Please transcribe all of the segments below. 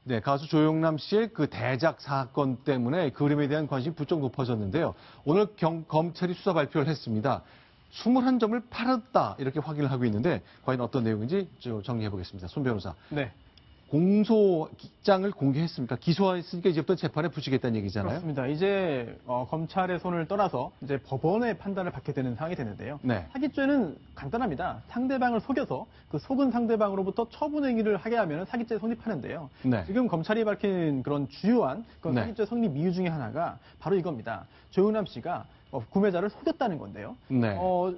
네, 가수 조영남 씨의 그 대작 사건 때문에 그림에 대한 관심이 부쩍 높아졌는데요. 오늘 검찰이 수사 발표를 했습니다. 21점을 팔았다 이렇게 확인을 하고 있는데 과연 어떤 내용인지 정리해 보겠습니다. 손 변호사. 네. 공소장을 공개했습니까? 기소했으니까 이제부터 재판에 붙이겠다는 얘기잖아요. 그렇습니다. 이제 검찰의 손을 떠나서 이제 법원의 판단을 받게 되는 상황이 되는데요. 네. 사기죄는 간단합니다. 상대방을 속여서 그 속은 상대방으로부터 처분 행위를 하게 하면 사기죄에 성립하는데요. 네. 지금 검찰이 밝힌 그런 주요한 그런 네. 사기죄 성립 이유 중에 하나가 바로 이겁니다. 조영남 씨가 구매자를 속였다는 건데요. 네.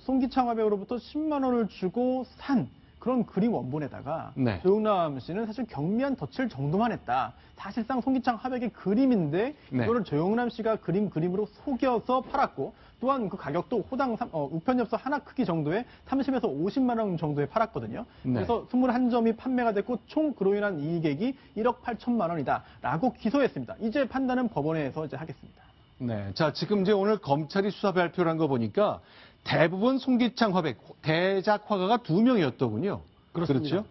송기창 화백으로부터 10만 원을 주고 산 그런 그림 원본에다가 네. 조영남 씨는 사실 경미한 덧칠 정도만 했다. 사실상 송기창 화백의 그림인데 네. 이거를 조영남 씨가 그림으로 속여서 팔았고 또한 그 가격도 호당 우편엽서 하나 크기 정도의 30에서 50만 원 정도에 팔았거든요. 네. 그래서 21점이 판매가 됐고 총 그로 인한 이익액이 1억 8천만 원이다라고 기소했습니다. 이제 판단은 법원에서 이제 하겠습니다. 네. 자, 지금 이제 오늘 검찰이 수사 발표를 한 거 보니까 대부분 송기창 화백, 대작 화가가 2명이었더군요. 그렇습니다. 그렇죠?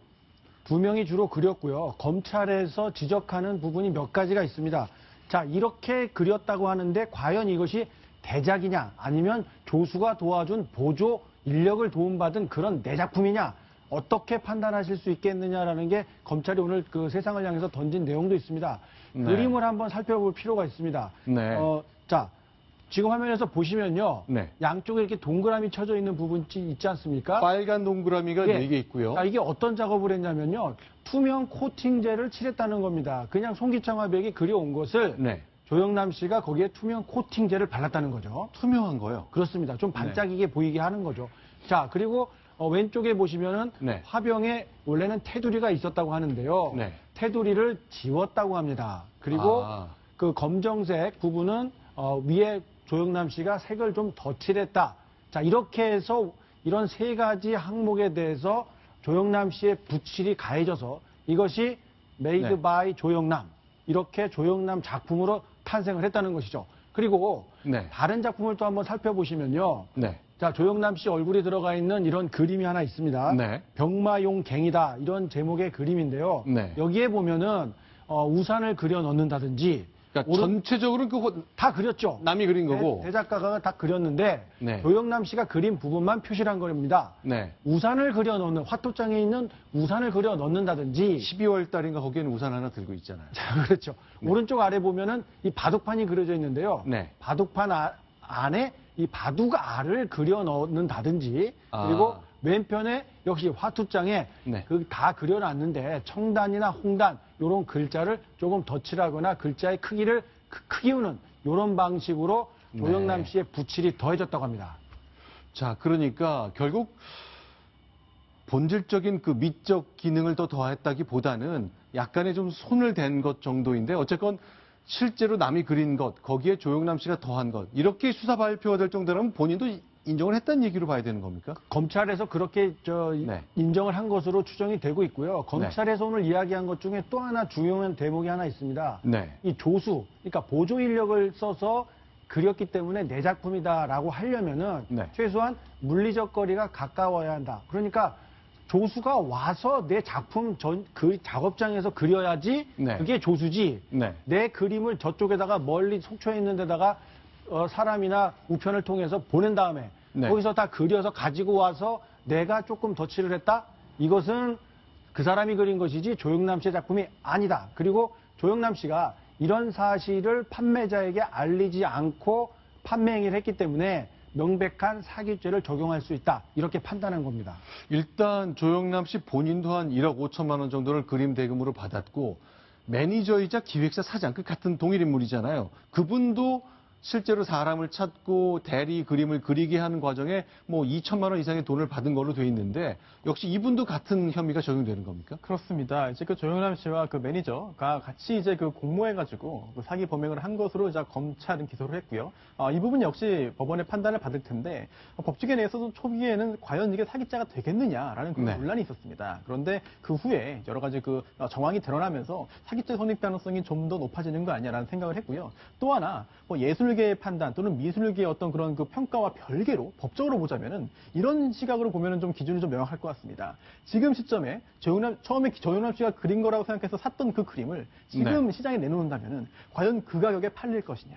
2명이 주로 그렸고요. 검찰에서 지적하는 부분이 몇 가지가 있습니다. 자, 이렇게 그렸다고 하는데 과연 이것이 대작이냐 아니면 조수가 도와준 보조 인력을 도움받은 그런 내 작품이냐 어떻게 판단하실 수 있겠느냐라는 게 검찰이 오늘 그 세상을 향해서 던진 내용도 있습니다. 네. 그림을 한번 살펴볼 필요가 있습니다. 네. 자, 지금 화면에서 보시면요. 네. 양쪽에 이렇게 동그라미 쳐져 있는 부분이 있지 않습니까? 빨간 동그라미가 예. 4개 있고요. 자, 이게 어떤 작업을 했냐면요. 투명 코팅제를 칠했다는 겁니다. 그냥 송기창 화백이 그려온 것을 네. 조영남 씨가 거기에 투명 코팅제를 발랐다는 거죠. 투명한 거요. 그렇습니다. 좀 반짝이게 보이게 하는 거죠. 자, 그리고 왼쪽에 보시면은 네. 화병에 원래는 테두리가 있었다고 하는데요. 네. 테두리를 지웠다고 합니다. 그리고 그 검정색 부분은 위에 조영남 씨가 색을 좀 더 칠했다. 자, 이렇게 해서 이런 세 가지 항목에 대해서 조영남 씨의 붓칠이 가해져서 이것이 메이드 네. 바이 조영남 이렇게 조영남 작품으로 탄생을 했다는 것이죠. 그리고 네. 다른 작품을 또 한번 살펴보시면요. 네. 자, 조영남 씨 얼굴이 들어가 있는 이런 그림이 하나 있습니다. 네. 병마용 갱이다 이런 제목의 그림인데요. 네. 여기에 보면은 우산을 그려 넣는다든지 그러니까 전체적으로 다 그렸죠. 남이 그린 거고. 대작가가 다 그렸는데 네. 조영남 씨가 그린 부분만 표시를 한 겁니다. 네. 우산을 그려 넣는 화토장에 있는 우산을 그려 넣는다든지 12월 달인가 거기에는 우산 하나 들고 있잖아요. 자, 그렇죠. 네. 오른쪽 아래 보면은 이 바둑판이 그려져 있는데요. 네. 바둑판 안에 이 바둑 알을 그려 넣는다든지 그리고 왼편에 역시 화투장에 네. 다 그려놨는데 청단이나 홍단 이런 글자를 조금 덧칠하거나 글자의 크기를 크기우는 이런 방식으로 조영남 씨의 붓칠이 더해졌다고 합니다. 자, 그러니까 결국 본질적인 그 미적 기능을 더 더했다기보다는 약간의 좀 손을 댄 것 정도인데 어쨌건 실제로 남이 그린 것, 거기에 조영남 씨가 더한 것 이렇게 수사 발표가 될 정도라면 본인도 인정을 했다는 얘기로 봐야 되는 겁니까? 검찰에서 그렇게 네. 인정을 한 것으로 추정이 되고 있고요. 검찰에서 오늘 이야기한 것 중에 또 하나 중요한 대목이 하나 있습니다. 네. 이 조수, 그러니까 보조 인력을 써서 그렸기 때문에 내 작품이다라고 하려면은 네. 최소한 물리적 거리가 가까워야 한다. 그러니까 조수가 와서 내 작품 그 작업장에서 그려야지 네. 그게 조수지. 네. 내 그림을 저쪽에다가 멀리 속초에 있는 데다가 사람이나 우편을 통해서 보낸 다음에 네. 거기서 다 그려서 가지고 와서 내가 조금 덧칠을 했다? 이것은 그 사람이 그린 것이지 조영남 씨의 작품이 아니다. 그리고 조영남 씨가 이런 사실을 판매자에게 알리지 않고 판매 행위를 했기 때문에 명백한 사기죄를 적용할 수 있다. 이렇게 판단한 겁니다. 일단 조영남 씨 본인도 한 1억 5천만 원 정도를 그림 대금으로 받았고 매니저이자 기획사 사장, 그 같은 동일 인물이잖아요. 그분도 실제로 사람을 찾고 대리 그림을 그리게 하는 과정에 뭐 2천만 원 이상의 돈을 받은 걸로 돼 있는데 역시 이분도 같은 혐의가 적용되는 겁니까? 그렇습니다. 이제 그 조영남 씨와 그 매니저가 같이 이제 그 공모해가지고 그 사기 범행을 한 것으로 이제 검찰은 기소를 했고요. 이 부분 역시 법원의 판단을 받을 텐데 법조계 내에서도 초기에는 과연 이게 사기죄가 되겠느냐라는 그런 네. 논란이 있었습니다. 그런데 그 후에 여러 가지 그 정황이 드러나면서 사기죄 성립 가능성이 좀 더 높아지는 거 아니냐라는 생각을 했고요. 또 하나 뭐 예술 미술계의 판단 또는 미술계의 어떤 그런 그 평가와 별개로 법적으로 보자면은 이런 시각으로 보면은 좀 기준이 좀 명확할 것 같습니다. 지금 시점에 처음에 조영남 씨가 그린 거라고 생각해서 샀던 그 그림을 지금 네. 시장에 내놓는다면은 과연 그 가격에 팔릴 것이냐.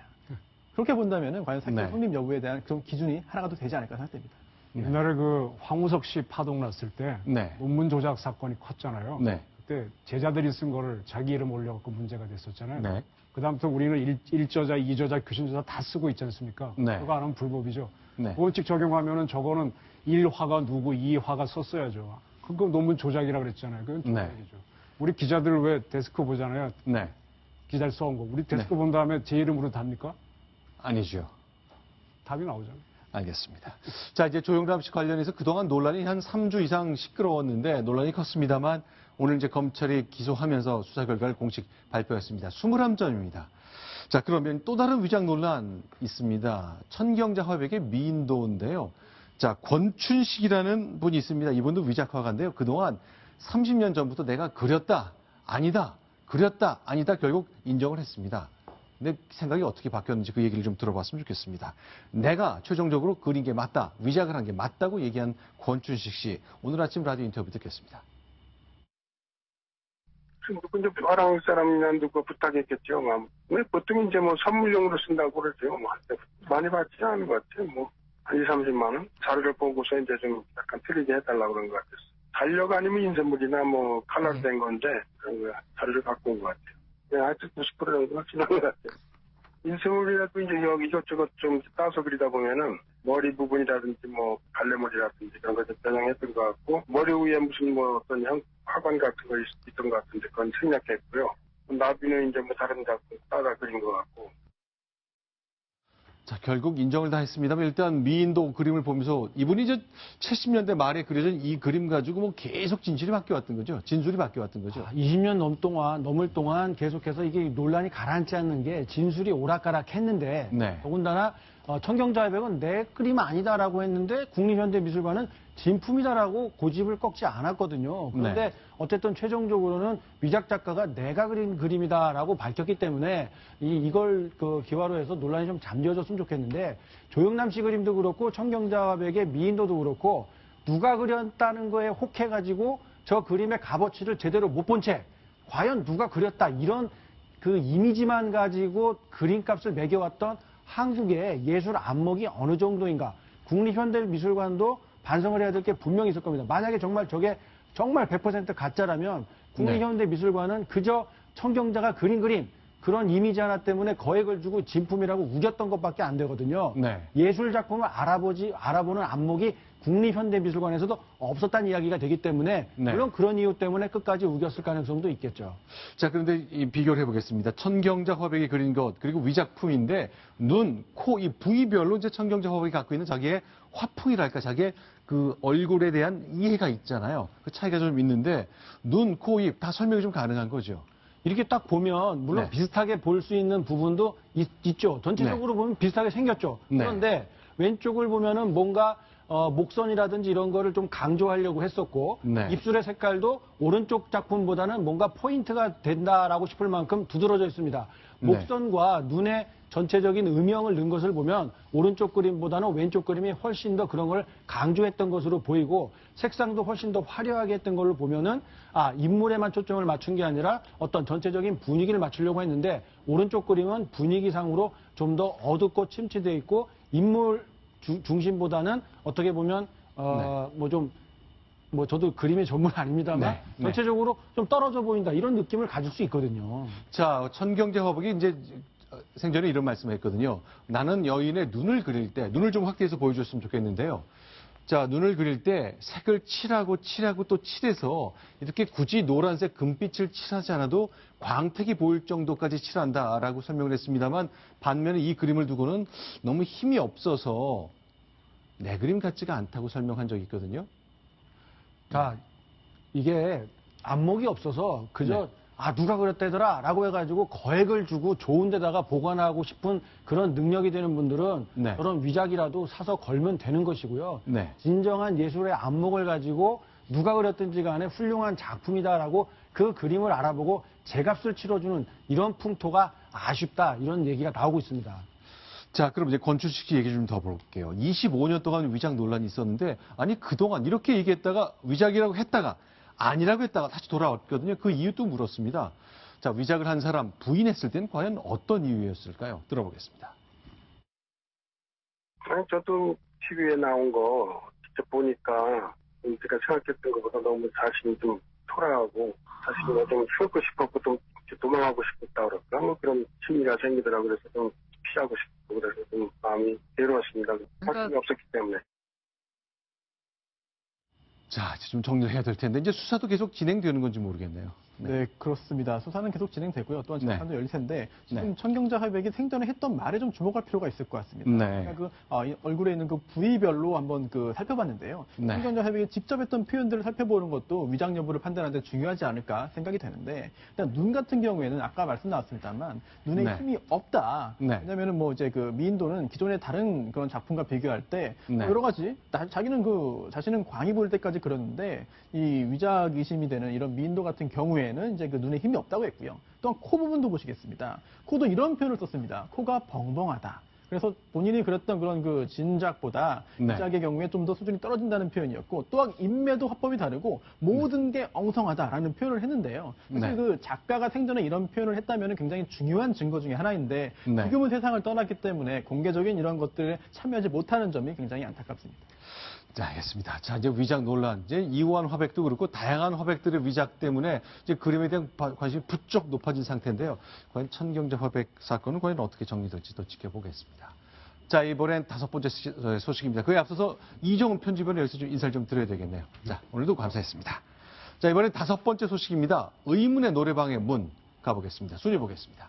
그렇게 본다면은 과연 사기 네. 성립 여부에 대한 그런 기준이 하나가 더 되지 않을까 생각됩니다. 옛날에 그 황우석 씨 파동 났을 때 네. 논문 조작 사건이 컸잖아요. 네. 그때 제자들이 쓴 거를 자기 이름 올려갖고 문제가 됐었잖아요. 네. 그다음부터 우리는 1저자, 2저자, 교신저자 다 쓰고 있지 않습니까? 네. 그거 안 하면 불법이죠. 네. 원칙 적용하면은 저거는 1화가 누구, 2화가 썼어야죠. 그거 논문 조작이라 그랬잖아요. 그건 조작이죠. 우리 기자들 왜 데스크 보잖아요. 네. 기자를 써온 거. 우리 데스크 네. 본 다음에 제 이름으로 답니까? 아니죠. 답이 나오잖아요. 알겠습니다. 자, 이제 조영남 씨 관련해서 그동안 논란이 한 3주 이상 시끄러웠는데 논란이 컸습니다만 오늘 이제 검찰이 기소하면서 수사 결과를 공식 발표했습니다. 21점입니다. 자, 그러면 또 다른 위장 논란 있습니다. 천경자 화백의 미인도인데요. 자, 권춘식이라는 분이 있습니다. 이분도 위작화가인데요. 그동안 30년 전부터 내가 그렸다, 아니다, 그렸다, 아니다 결국 인정을 했습니다. 근데 생각이 어떻게 바뀌었는지 그 얘기를 좀 들어봤으면 좋겠습니다. 내가 최종적으로 그린 게 맞다, 위작을 한 게 맞다고 얘기한 권춘식 씨. 오늘 아침 라디오 인터뷰 듣겠습니다. 누구 이제 아랑 사람이나 누가 부탁했겠죠. 근데 보통 이제 뭐 선물용으로 쓴다고 그러죠. 뭐 많이 받지 않은 것 같아요. 뭐 한 2, 30만 원 자료를 보고서 이제 좀 약간 틀리게 해달라고 그런 것 같았어요. 달력 아니면 인쇄물이나 뭐 칼라로 된 건데 그런 거 자료를 갖고 온 것 같아요. 그냥 하여튼 90% 정도가 지난 것 같아요. 인쇄물이라도 이제 여기 이것저것 좀 따서 그리다 보면은 머리 부분이라든지 뭐 갈래머리라든지 그런 거 좀 변형했던 것 같고 머리 위에 무슨 뭐 어떤 화관 같은 거 있던 것 같은데 그건 생략했고요. 나비는 이제 뭐 다른 작품 따라 그린 것 같고. 자, 결국 인정을 다 했습니다만 일단 미인도 그림을 보면서 이분이 이제 70년대 말에 그려진 이 그림 가지고 뭐 계속 진술이 바뀌어왔던 거죠. 진술이 바뀌어왔던 거죠. 20년 넘을 동안 계속해서 이게 논란이 가라앉지 않는 게 진술이 오락가락했는데 네. 더군다나 천경자 화백은 내 그림 아니다라고 했는데 국립현대미술관은 진품이다라고 고집을 꺾지 않았거든요. 그런데 네. 어쨌든 최종적으로는 위작 작가가 내가 그린 그림이다라고 밝혔기 때문에 이걸 그 기화로 해서 논란이 좀 잠재워졌으면 좋겠는데 조영남 씨 그림도 그렇고 천경자 화백의 미인도도 그렇고 누가 그렸다는 거에 혹해가지고 저 그림의 값어치를 제대로 못 본 채 과연 누가 그렸다 이런 그 이미지만 가지고 그림값을 매겨왔던 한국의 예술 안목이 어느 정도인가. 국립현대미술관도 반성을 해야 될 게 분명히 있을 겁니다. 만약에 정말 저게 정말 100% 가짜라면 국립현대미술관은 그저 천경자가 그린 그림 그런 이미지 하나 때문에 거액을 주고 진품이라고 우겼던 것밖에 안 되거든요. 네. 예술 작품을 알아보는 안목이 국립현대미술관에서도 없었다는 이야기가 되기 때문에 네. 물론 그런 이유 때문에 끝까지 우겼을 가능성도 있겠죠. 자, 그런데 이 비교를 해보겠습니다. 천경자 화백이 그린 것, 그리고 위작품인데, 눈, 코, 이 부위별로 이제 천경자 화백이 갖고 있는 자기의 화풍이랄까, 자기의 그 얼굴에 대한 이해가 있잖아요. 그 차이가 좀 있는데, 눈, 코, 입 다 설명이 좀 가능한 거죠. 이렇게 딱 보면 물론 네. 비슷하게 볼 수 있는 부분도 있죠. 전체적으로 보면 비슷하게 생겼죠. 네. 그런데 왼쪽을 보면은 뭔가 목선이라든지 이런 거를 좀 강조하려고 했었고 네. 입술의 색깔도 오른쪽 작품보다는 뭔가 포인트가 된다라고 싶을 만큼 두드러져 있습니다. 네. 목선과 눈의 전체적인 음영을 넣은 것을 보면 오른쪽 그림보다는 왼쪽 그림이 훨씬 더 그런 걸 강조했던 것으로 보이고 색상도 훨씬 더 화려하게 했던 걸로 보면은 인물에만 초점을 맞춘 게 아니라 어떤 전체적인 분위기를 맞추려고 했는데 오른쪽 그림은 분위기상으로 좀 더 어둡고 침체되어 있고 인물 중심보다는 어떻게 보면 저도 그림의 전문 아닙니다만 네. 네. 전체적으로 좀 떨어져 보인다 이런 느낌을 가질 수 있거든요. 자, 천경자 화백이 이제 생전에 이런 말씀을 했거든요. 나는 여인의 눈을 그릴 때, 눈을 좀 확대해서 보여줬으면 좋겠는데요. 자, 눈을 그릴 때 색을 칠하고 또 칠해서 이렇게 굳이 노란색 금빛을 칠하지 않아도 광택이 보일 정도까지 칠한다라고 설명을 했습니다만 반면에 이 그림을 두고는 너무 힘이 없어서 내 그림 같지가 않다고 설명한 적이 있거든요. 자, 이게 안목이 없어서 그저 누가 그랬다더라 라고 해가지고 거액을 주고 좋은 데다가 보관하고 싶은 그런 능력이 되는 분들은 네. 그런 위작이라도 사서 걸면 되는 것이고요. 네. 진정한 예술의 안목을 가지고 누가 그렸든지 간에 훌륭한 작품이다라고 그 그림을 알아보고 제값을 치러주는 이런 풍토가 아쉽다 이런 얘기가 나오고 있습니다. 자, 그럼 이제 권춘식 씨 얘기 좀 더 볼게요. 25년 동안 위작 논란이 있었는데, 아니, 그동안 이렇게 얘기했다가 위작이라고 했다가 아니라고 했다가 다시 돌아왔거든요. 그 이유도 물었습니다. 자, 위작을 한 사람 부인했을 땐 과연 어떤 이유였을까요? 들어보겠습니다. 아니, 저도 TV에 나온 거 직접 보니까 제가 생각했던 것보다 너무 자신이 좀 초라하고 자신이 좀 숨고 싶었고 좀 도망하고 싶었다 그럴까 뭐 그런 심리가 생기더라고요. 그래서 좀 피하고 싶고 그래서 좀 마음이 괴로웠습니다. 확신이 없었기 때문에. 자, 이제 좀 정리를 해야 될 텐데, 이제 수사도 계속 진행되는 건지 모르겠네요. 네, 그렇습니다. 수사는 계속 진행되고요. 또한 네. 재판도 열릴 텐데 지금 네. 천경자 화백이 생전에 했던 말에 좀 주목할 필요가 있을 것 같습니다. 네. 제가 이 얼굴에 있는 그 부위별로 한번 살펴봤는데요. 네. 천경자 화백이 직접 했던 표현들을 살펴보는 것도 위장 여부를 판단하는 데 중요하지 않을까 생각이 되는데, 일단 눈 같은 경우에는 아까 말씀 나왔습니다만 눈에 네. 힘이 없다. 네. 왜냐면은 뭐 이제 그 미인도는 기존의 다른 그런 작품과 비교할 때 네. 여러 가지 자기는 자신은 광이 보일 때까지 그렸는데 이 위작 의심이 되는 이런 미인도 같은 경우에는 이제 그 눈에 힘이 없다고 했고요. 또한 코 부분도 보시겠습니다. 코도 이런 표현을 썼습니다. 코가 벙벙하다. 그래서 본인이 그렸던 그런 그 진작보다 네. 위작의 경우에 좀 더 수준이 떨어진다는 표현이었고, 또한 인매도 화법이 다르고 모든 게 엉성하다라는 표현을 했는데요. 사실 네. 그 작가가 생전에 이런 표현을 했다면 굉장히 중요한 증거 중에 하나인데 네. 지금은 세상을 떠났기 때문에 공개적인 이런 것들에 참여하지 못하는 점이 굉장히 안타깝습니다. 자, 알겠습니다. 자, 이제 위작 논란, 이제 이호환 화백도 그렇고 다양한 화백들의 위작 때문에 이제 그림에 대한 관심이 부쩍 높아진 상태인데요. 과연 천경자 화백 사건은 과연 어떻게 정리될지 또 지켜보겠습니다. 자, 이번엔 5번째 소식입니다. 그에 앞서서 이정훈 편집위원 여기서 좀 인사를 좀 드려야 되겠네요. 자, 오늘도 감사했습니다. 자, 이번엔 5번째 소식입니다. 의문의 노래방의 문 가보겠습니다. 순위 보겠습니다.